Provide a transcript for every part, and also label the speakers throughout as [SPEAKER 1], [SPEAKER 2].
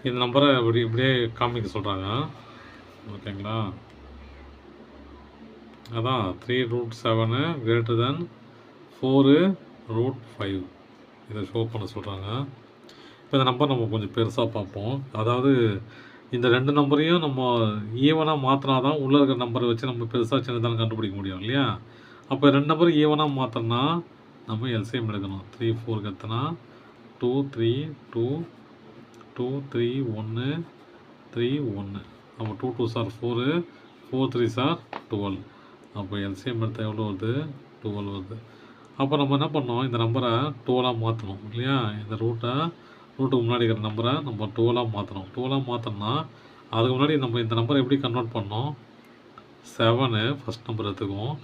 [SPEAKER 1] இந்த நம்பரை இப்படியே காமிக்க சொல்கிறாங்க. ஓகேங்களா? அதான் 3√7 greater than 4√5 இதை ஷோ பண்ண சொல்கிறாங்க. இப்போ இந்த நம்பர் நம்ம கொஞ்சம் பெருசாக பார்ப்போம். அதாவது இந்த 2 நம்பரையும் நம்ம ஈவனாக மாற்றினா தான் உள்ளே இருக்கிற நம்பரை வச்சு நம்ம பெருசாக சின்னதாக கண்டுபிடிக்க முடியும் இல்லையா? அப்போ 2 நம்பர் ஈவனாக மாற்றினா நம்ம எல்சிஎம் எடுக்கணும். 3 4 எத்தனா 2 3 2 2 3 1 3 1. அப்போ 2 2s are 4 4 3s are 12. அப்போ எல்சிஎம் எடுத்தால் எவ்வளோ வருது? 12 வருது. அப்போ நம்ம என்ன பண்ணோம்? இந்த நம்பரை 12ஆக மாற்றணும் இல்லையா? இந்த ரூட்டுக்கு முன்னாடி இருக்கிற நம்பரை நம்ம 12ஆக மாற்றணும். 12ஆக மாற்றோம்னா அதுக்கு முன்னாடி நம்ம இந்த நம்பரை எப்படி கன்வெர்ட் பண்ணோம்? 7 ஃபஸ்ட் நம்பர் எடுத்துக்குவோம்,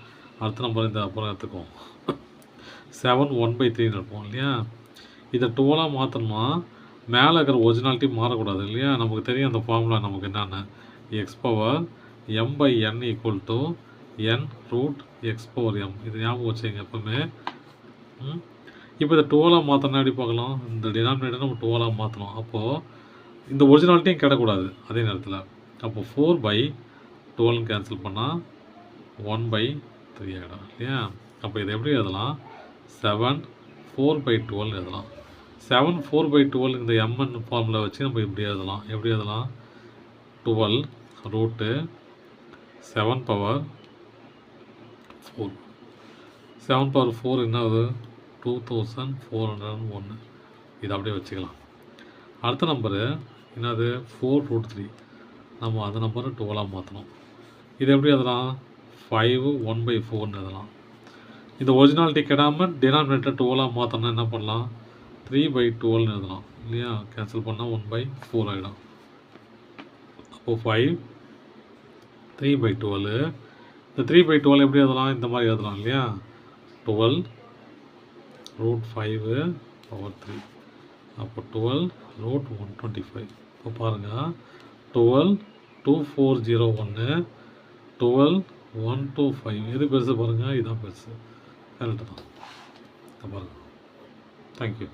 [SPEAKER 1] அடுத்த நம்பர் இந்த அப்புறம் எடுத்துக்குவோம். 7 1/3 இருக்கும் இல்லையா? இதை 12ஆக மாற்றணும்னா மேலே இருக்கிற ஒரிஜினாலிட்டி மாறக்கூடாது இல்லையா? நமக்கு தெரியும் அந்த ஃபார்முலா நமக்கு என்னென்னு. x/m/n = n√x/m. இது ஞாபகம் வச்சுங்க எப்பவுமே. இப்போ இதை 12ஆக மாற்றினா எப்படி பார்க்கலாம்? இந்த டினாமினேட்டர் நம்ம 12ஆக மாற்றணும். அப்போது இந்த ஒரிஜினாலிட்டியும் கிடக்கூடாது அதே நேரத்தில். அப்போ 4/12 கேன்சல் பண்ணால் 1/3 ஆகிடும் இல்லையா? அப்போ இதை எப்படி எழுதலாம்? 7 4/12 எழுதலாம். 7 4/12 இந்த mn ஃபார்முலா வச்சு நம்ம இப்படி எழுதலாம். எப்படி எழுதலாம்? 12 ரூட்டு 7/4 7/4 என்ன ஆகுது? 2401. இது அப்படியே வச்சுக்கலாம். அடுத்த நம்பரு என்னது? 4√3. நம்ம அந்த நம்பரை 12ஆக மாற்றணும். இது எப்படி எழுதலாம்? 5 1/4 எழுதலாம். இந்த ஒரிஜினாலிட்டி கெடாமல் டினாமினேட்டர் 12ஆக மாற்றோம்னா என்ன பண்ணலாம்? 3/12 எழுதலாம் இல்லையா? கேன்சல் பண்ணால் 1/4 ஆகிடும். அப்போது 5 3/12. இந்த 3/12 எப்படி எழுதலாம்? இந்த மாதிரி எழுதலாம் இல்லையா? 12√5/3. அப்போ 12√125. இப்போ பாருங்கள், 12 2401 12 125. எது பெருசு பாருங்கள்? இதுதான் பெருசு. கரெக்டு தான். பாருங்கள். தேங்க்யூ.